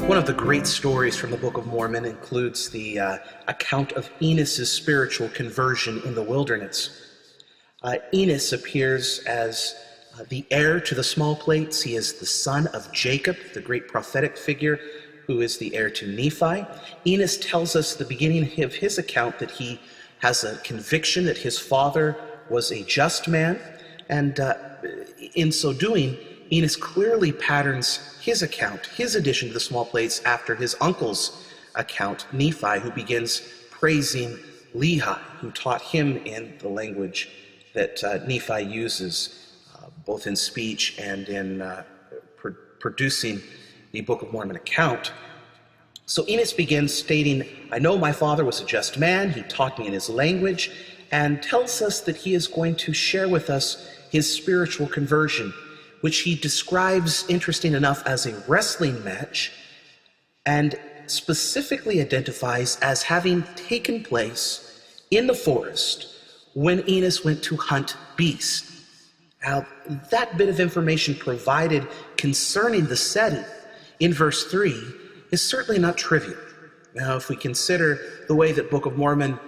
One of the great stories from the Book of Mormon includes the account of Enos' spiritual conversion in the wilderness. Enos appears as the heir to the small plates. He is the son of Jacob, the great prophetic figure who is the heir to Nephi. Enos tells us at the beginning of his account that he has a conviction that his father was a just man, and in so doing, Enos clearly patterns his account, his addition to the small plates, after his uncle's account, Nephi, who begins praising Lehi, who taught him in the language that Nephi uses, both in speech and in producing the Book of Mormon account. So Enos begins stating, "I know my father was a just man. He taught me in his language," and tells us that he is going to share with us his spiritual conversion, which he describes, interesting enough, as a wrestling match, and specifically identifies as having taken place in the forest when Enos went to hunt beasts. Now, that bit of information provided concerning the setting in verse 3 is certainly not trivial. Now, if we consider the way that Book of Mormon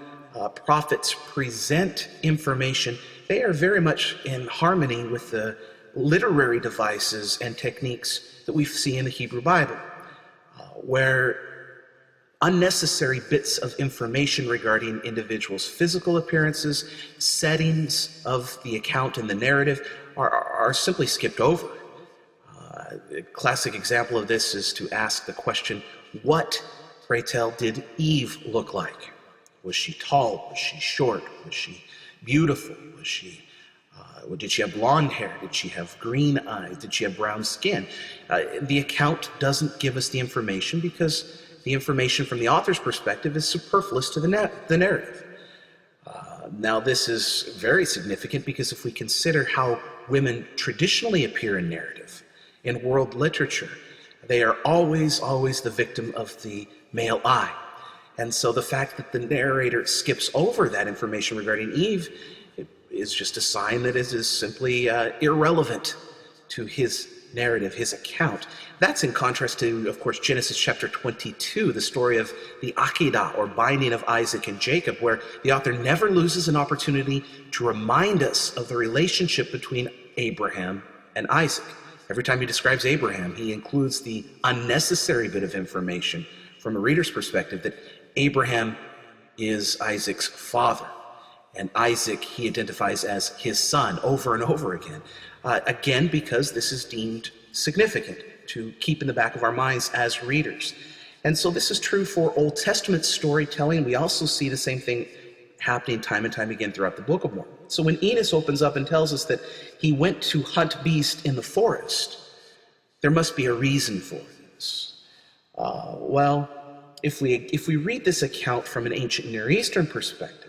prophets present information, they are very much in harmony with the literary devices and techniques that we see in the Hebrew Bible, where unnecessary bits of information regarding individuals' physical appearances, settings of the account and the narrative are simply skipped over. A classic example of this is to ask the question, what, pray tell, did Eve look like? Was she tall? Was she short? Was she beautiful? Did she have blonde hair? Did she have green eyes? Did she have brown skin? The account doesn't give us the information because the information from the author's perspective is superfluous to the narrative. Now, this is very significant because if we consider how women traditionally appear in narrative, in world literature, they are always the victim of the male eye. And so the fact that the narrator skips over that information regarding Eve is just a sign that it is simply irrelevant to his narrative, his account. That's in contrast to, of course, Genesis chapter 22, the story of the Akedah, or binding of Isaac and Jacob, where the author never loses an opportunity to remind us of the relationship between Abraham and Isaac. Every time he describes Abraham, he includes the unnecessary bit of information from a reader's perspective that Abraham is Isaac's father, and Isaac he identifies as his son over and over again. Again, because this is deemed significant to keep in the back of our minds as readers. And so this is true for Old Testament storytelling. We also see the same thing happening time and time again throughout the Book of Mormon. So when Enos opens up and tells us that he went to hunt beasts in the forest, there must be a reason for this. Well, if we read this account from an ancient Near Eastern perspective,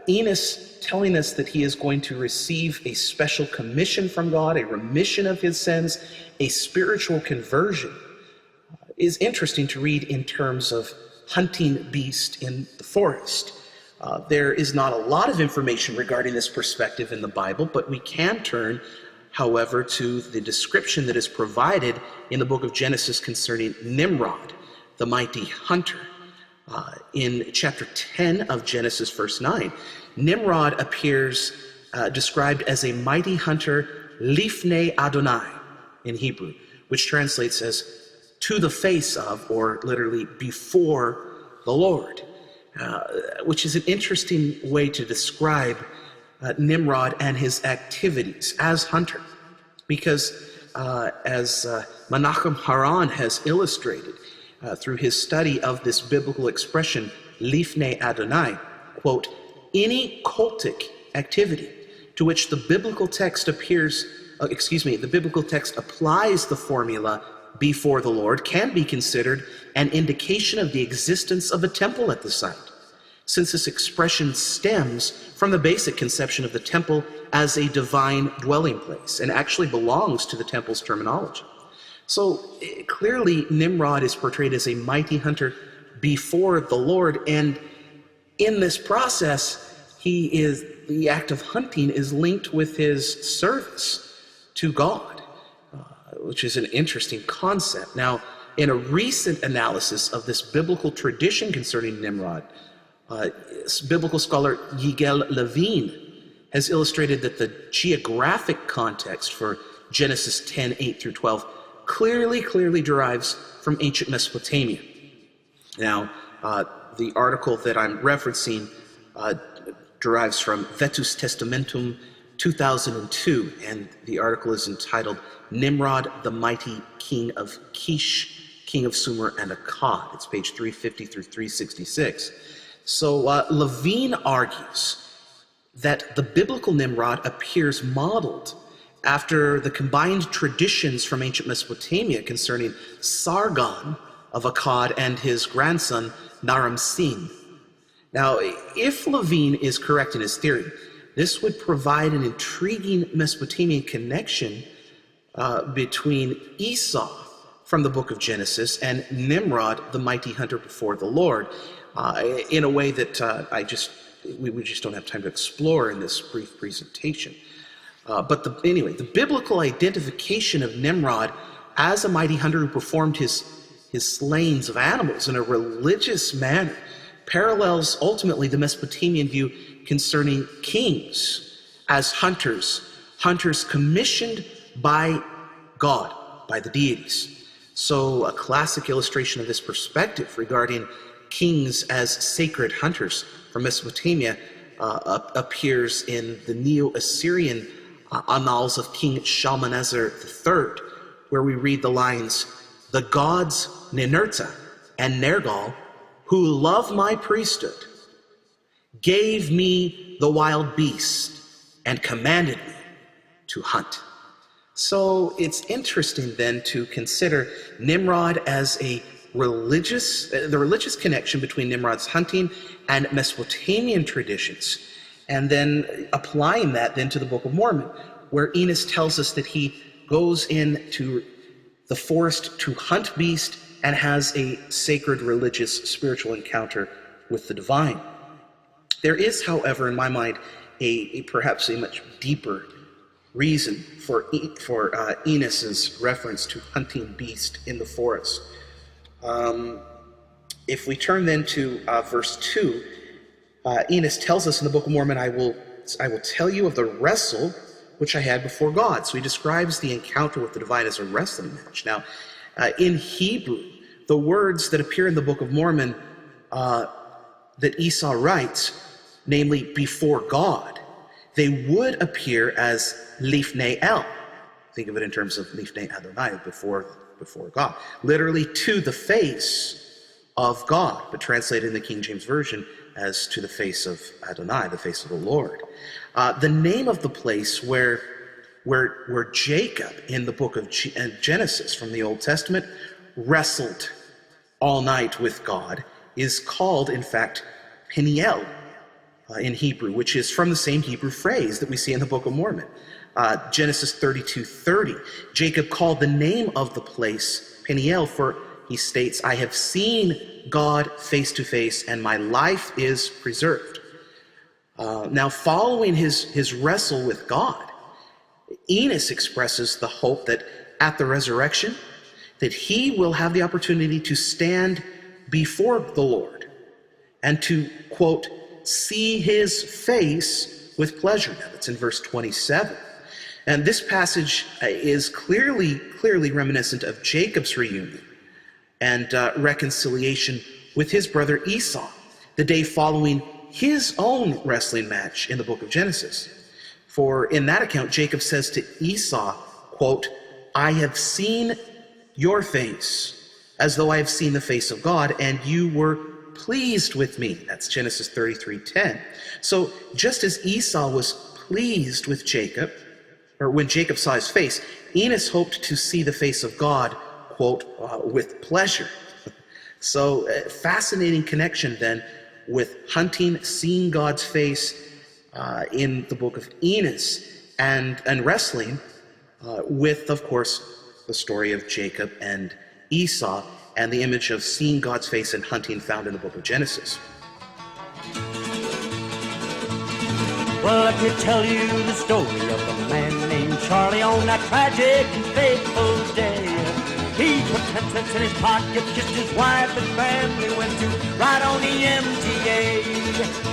Enos telling us that he is going to receive a special commission from God, a remission of his sins, a spiritual conversion, is interesting to read in terms of hunting beast in the forest. There is not a lot of information regarding this perspective in the Bible, but we can turn, however, to the description that is provided in the book of Genesis concerning Nimrod, the mighty hunter. In chapter 10 of Genesis, verse 9, Nimrod appears described as a mighty hunter, Lifnei Adonai in Hebrew, which translates as to the face of, or literally before the Lord, which is an interesting way to describe Nimrod and his activities as hunter, because as Menachem Haran has illustrated, through his study of this biblical expression, Lifnei Adonai, quote, any cultic activity to which the biblical text applies the formula before the Lord can be considered an indication of the existence of a temple at the site, since this expression stems from the basic conception of the temple as a divine dwelling place and actually belongs to the temple's terminology. So clearly Nimrod is portrayed as a mighty hunter before the Lord, and in this process, the act of hunting is linked with his service to God, which is an interesting concept. Now, In a recent analysis of this biblical tradition concerning Nimrod, biblical scholar Yigal Levine has illustrated that the geographic context for Genesis 10:8 through 12 clearly derives from ancient Mesopotamia. Now, the article that I'm referencing derives from Vetus Testamentum 2002, and the article is entitled Nimrod, the Mighty King of Kish, King of Sumer and Akkad. It's page 350 through 366. So Levine argues that the biblical Nimrod appears modeled after the combined traditions from ancient Mesopotamia concerning Sargon of Akkad and his grandson Naram-Sin. Now, if Levine is correct in his theory, this would provide an intriguing Mesopotamian connection between Esau from the book of Genesis and Nimrod, the mighty hunter before the Lord, in a way that we just don't have time to explore in this brief presentation. But anyway, the biblical identification of Nimrod as a mighty hunter who performed his slayings of animals in a religious manner parallels ultimately the Mesopotamian view concerning kings as hunters commissioned by God, by the deities. So a classic illustration of this perspective regarding kings as sacred hunters from Mesopotamia appears in the Neo-Assyrian annals of King Shalmaneser III, where we read the lines, "The gods Ninurta and Nergal, who love my priesthood, gave me the wild beast and commanded me to hunt." So it's interesting then to consider Nimrod as the religious connection between Nimrod's hunting and Mesopotamian traditions, and then applying that then to the Book of Mormon, where Enos tells us that he goes into the forest to hunt beast and has a sacred religious spiritual encounter with the divine. There is, however, in my mind, perhaps a much deeper reason for Enos's reference to hunting beast in the forest. If we turn then to verse 2, Enos tells us in the Book of Mormon, I will tell you of the wrestle which I had before God. So he describes the encounter with the divine as a wrestling match. Now, in Hebrew, the words that appear in the Book of Mormon that Esau writes, namely before God, they would appear as lifnei El. Think of it in terms of lifnei Adonai, before God. Literally to the face of God, but translated in the King James Version as to the face of Adonai, the face of the Lord. The name of the place where Jacob in the book of Genesis from the Old Testament wrestled all night with God is called, in fact, Peniel in Hebrew, which is from the same Hebrew phrase that we see in the Book of Mormon. Genesis 32:30, Jacob called the name of the place Peniel, for he states, I have seen God face to face, and my life is preserved. Now, following his wrestle with God, Enos expresses the hope that at the resurrection, that he will have the opportunity to stand before the Lord and to, quote, see his face with pleasure. Now, that's in verse 27. And this passage is clearly reminiscent of Jacob's reunion and reconciliation with his brother Esau, the day following his own wrestling match in the book of Genesis. For in that account, Jacob says to Esau, quote, I have seen your face as though I have seen the face of God, and you were pleased with me. That's Genesis 33:10. So just as Esau was pleased with Jacob, or when Jacob saw his face, Enos hoped to see the face of God, quote, with pleasure. So fascinating connection then with hunting, seeing God's face in the book of Enos, and wrestling with, of course, the story of Jacob and Esau, and the image of seeing God's face and hunting found in the book of Genesis. Well, let me tell you the story of a man named Charlie on that tragic and fateful day. He put 10 cents in his pocket, kissed his wife and family, went to ride on the MTA.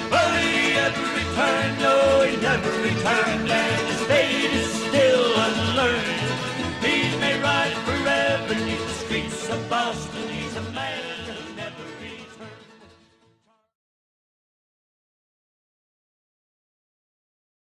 But he never returned, no, he never returned, and his fate is still unlearned. He may ride forever 'neath the streets of Boston.